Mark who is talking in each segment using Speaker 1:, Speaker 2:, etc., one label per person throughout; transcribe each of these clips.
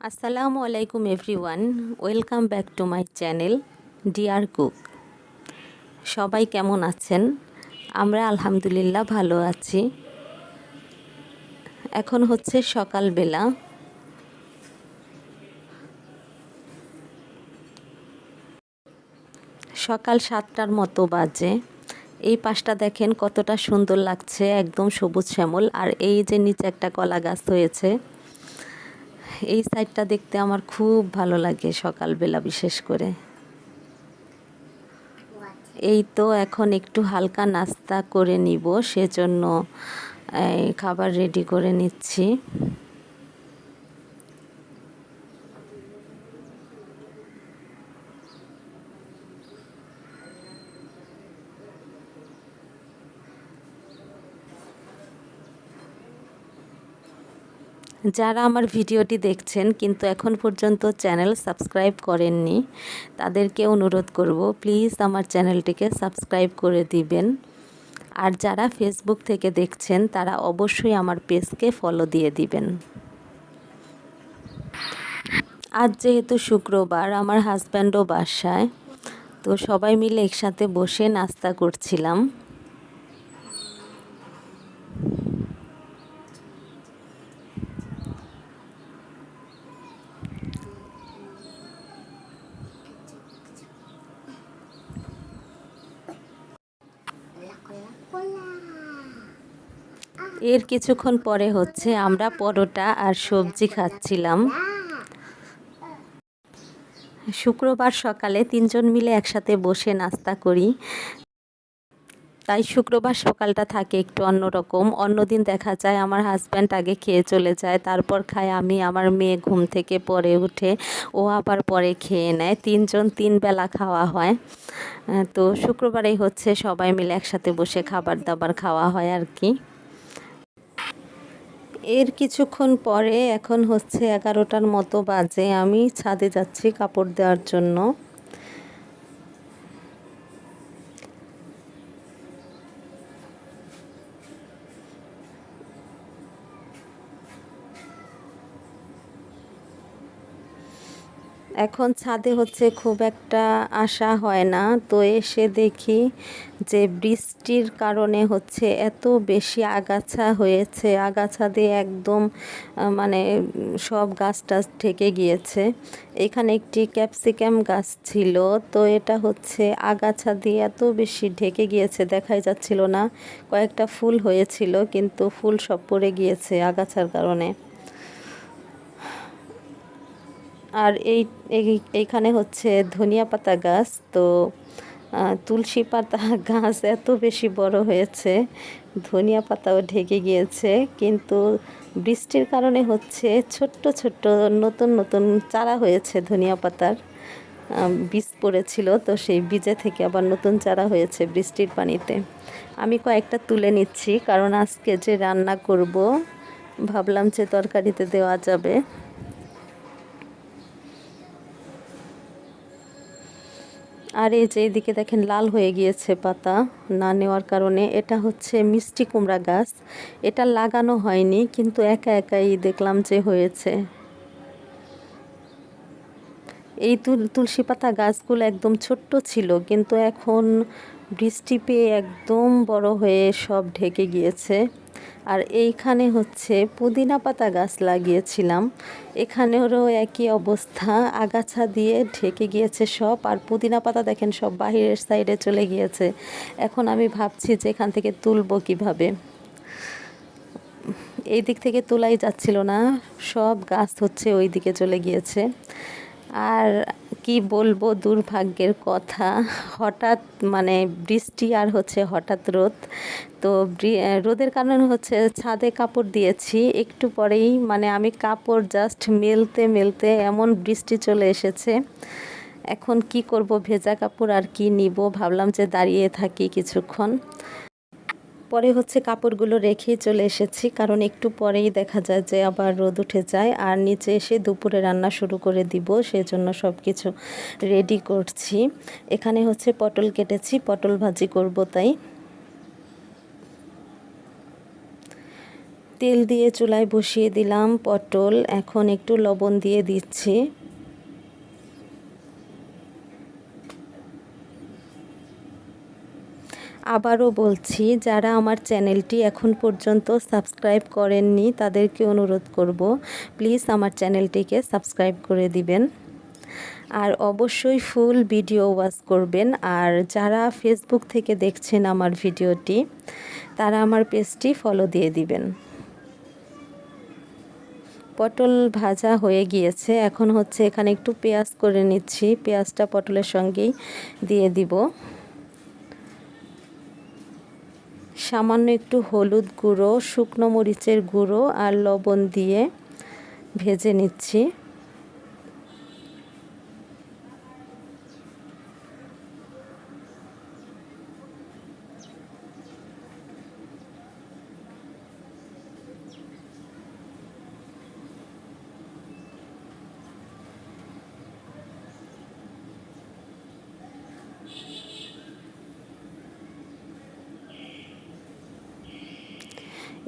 Speaker 1: আসসালামু আলাইকুম everyone, welcome back to my channel deer cook. সবাই কেমন আছেন? আমরা আলহামদুলিল্লাহ ভালো আছি। এখন হচ্ছে সকালবেলা। সকাল 7টার মতো বাজে। এই পাশটা দেখেন কতটা সুন্দর লাগছে, একদম সবুজ শ্যামল। আর এই যে নিচে একটা কলা গাছ হয়েছে, এই সাইডটা দেখতে আমার খুব ভালো লাগে সকালবেলা বিশেষ করে। এই তো এখন একটু হালকা নাস্তা করে নিব, সেজন্য খাবার রেডি করে নিচ্ছি। যারা আমার ভিডিওটি দেখছেন কিন্তু এখন পর্যন্ত চ্যানেল সাবস্ক্রাইব করেননি, তাদেরকে অনুরোধ করব প্লিজ আমার চ্যানেলটিকে সাবস্ক্রাইব করে দিবেন। আর যারা ফেসবুক থেকে দেখছেন তারা অবশ্যই আমার পেজকে ফলো দিয়ে দিবেন। আজ যেহেতু শুক্রবার, আমার হাজব্যান্ডও বাসায়, তো সবাই মিলে একসাথে বসে নাস্তা করছিলাম। এর কিছুক্ষণ পরে হচ্ছে আমরা পরোটা আর সবজি খাচ্ছিলাম। শুক্রবার সকালে 3জন মিলে একসাথে বসে নাস্তা করি, তাই শুক্রবার সকালটা থাকে একটু অন্যরকম। অন্যদিন দেখা যায় আমার হাজব্যান্ড আগে খেয়ে চলে যায়, তারপর খায় আমি, আমার মেয়ে ঘুম থেকে পরে উঠে ও আবার পরে খেয়ে নেয়। 3জন 3 বেলা খাওয়া হয়। তো শুক্রবারেই হচ্ছে সবাই মিলে একসাথে বসে খাবার দাবার খাওয়া হয় আর কি। এর কিছুক্ষণ পরে এখন হচ্ছে 11টার মতো বাজে, আমি ছাদে যাচ্ছি কাপড় দেওয়ার জন্য। এখন ছাদে হচ্ছে খুব একটা আসা হয় না, তো এসে দেখি যে বৃষ্টির কারণে হচ্ছে এত বেশি আগাছা হয়েছে, আগাছা দিয়ে একদম মানে সব গাছ টাছ ঢেকে গিয়েছে। এখানে একটি ক্যাপসিকাম গাছ ছিল, তো এটা হচ্ছে আগাছা দিয়ে এত বেশি ঢেকে গিয়েছে, দেখাই যাচ্ছিল না। কয়েকটা ফুল হয়েছিল কিন্তু ফুল সব পড়ে গিয়েছে আগাছার কারণে। আর এইখানে হচ্ছে ধনিয়া পাতা গাছ, তো তুলসী পাতা গাছ এত বেশি বড় হয়েছে, ধনিয়া পাতাও ঢেকে গিয়েছে, কিন্তু বৃষ্টির কারণে হচ্ছে ছোট্ট ছোট্ট নতুন নতুন চারা হয়েছে ধনিয়া পাতার। বীজ পড়েছিল, তো সেই বীজে থেকে আবার নতুন চারা হয়েছে বৃষ্টির পানিতে। আমি কয়েকটা তুলে নিচ্ছি, কারণ আজকে যে রান্না করব ভাবলাম যে তরকারিতে দেওয়া যাবে। আর এই যে এদিকে দেখেন লাল হয়ে গিয়েছে পাতা না নেওয়ার কারণে। এটা হচ্ছে মিষ্টি কুমড়া গাছ, এটা লাগানো হয়নি কিন্তু একা একাই দেখলাম যে হয়েছে। এই তুলসী পাতা গাছগুলো একদম ছোট্ট ছিল, কিন্তু এখন বৃষ্টি পেয়ে একদম বড় হয়ে সব ঢেকে গিয়েছে। আর এইখানে হচ্ছে পুদিনা পাতা গাছ লাগিয়েছিলাম, এখানেরও একই অবস্থা, আগাছা দিয়ে ঢেকে গিয়েছে সব। আর পুদিনা পাতা দেখেন সব বাহিরের সাইডে চলে গিয়েছে। এখন আমি ভাবছি যে এখান থেকে তুলবো কিভাবে। এই দিক থেকে তোলাই যাচ্ছিল না, সব গাছ হচ্ছে ওই দিকে চলে গিয়েছে। আর কি বলবো, দুর্ভাগ্যের কথা, হঠাৎ মানে বৃষ্টি আর হচ্ছে হঠাৎ রোদ। তো রোদের কারণে হচ্ছে ছাদে কাপড় দিয়েছি, একটু পরেই মানে আমি কাপড় জাস্ট মেলতে মেলতে এমন বৃষ্টি চলে এসেছে। এখন কি করব, ভেজা কাপড় আর কি নিব, ভাবলাম যে দাঁড়িয়ে থাকি কিছুক্ষণ। পরে হচ্ছে কাপড়গুলো রেখেই চলে এসেছি, কারণ একটু পরেই দেখা যায় যে আবার রোদ উঠে যায়। আর নিচে এসে দুপুরে রান্না শুরু করে দিব, সেজন্য সব কিছু রেডি করছি। এখানে হচ্ছে পটল কেটেছি, পটল ভাজি করব তাই। তেল দিয়ে চুলায় বসিয়ে দিলাম পটল, এখন একটু লবণ দিয়ে দিচ্ছি। আবারও বলছি, যারা আমার চ্যানেলটি এখন পর্যন্ত সাবস্ক্রাইব করেননি তাদেরকে অনুরোধ করব, প্লিজ আমার চ্যানেলটিকে সাবস্ক্রাইব করে দিবেন। আর অবশ্যই ফুল ভিডিও ওয়াচ করবেন। আর যারা ফেসবুক থেকে দেখছেন আমার ভিডিওটি, তারা আমার পেজটি ফলো দিয়ে দিবেন। পটল ভাজা হয়ে গিয়েছে, এখন হচ্ছে এখানে একটু পেঁয়াজ করে নিচ্ছি, পেঁয়াজটা পটলের সঙ্গেই দিয়ে দিব। সামান্য একটু হলুদ গুঁড়ো, শুকনো মরিচের গুঁড়ো আর লবণ দিয়ে ভেজে নিচ্ছি।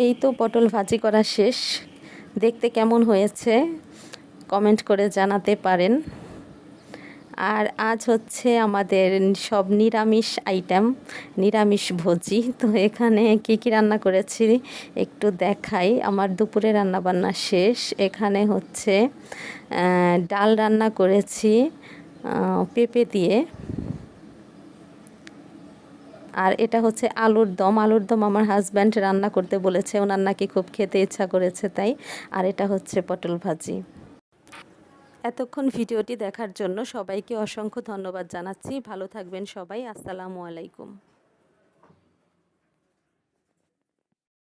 Speaker 1: এই তো পটল ভাজি করা শেষ। দেখতে কেমন হয়েছে কমেন্ট করে জানাতে পারেন। আর আজ হচ্ছে আমাদের সব নিরামিষ আইটেম, নিরামিষ ভোজি। তো এখানে কী কী রান্না করেছি একটু দেখাই। আমার দুপুরে রান্না বান্না শেষ। এখানে হচ্ছে ডাল রান্না করেছি পেঁপে দিয়ে। আর এটা হচ্ছে আলুর দম। আলুর দম আমার হাজব্যান্ড রান্না করতে বলেছে, ওনার নাকি খুব খেতে ইচ্ছা করেছে তাই। আর এটা হচ্ছে পটল ভাজি। এতক্ষণ ভিডিওটি দেখার জন্য সবাইকে অসংখ্য ধন্যবাদ জানাচ্ছি। ভালো থাকবেন সবাই। আসসালামু আলাইকুম।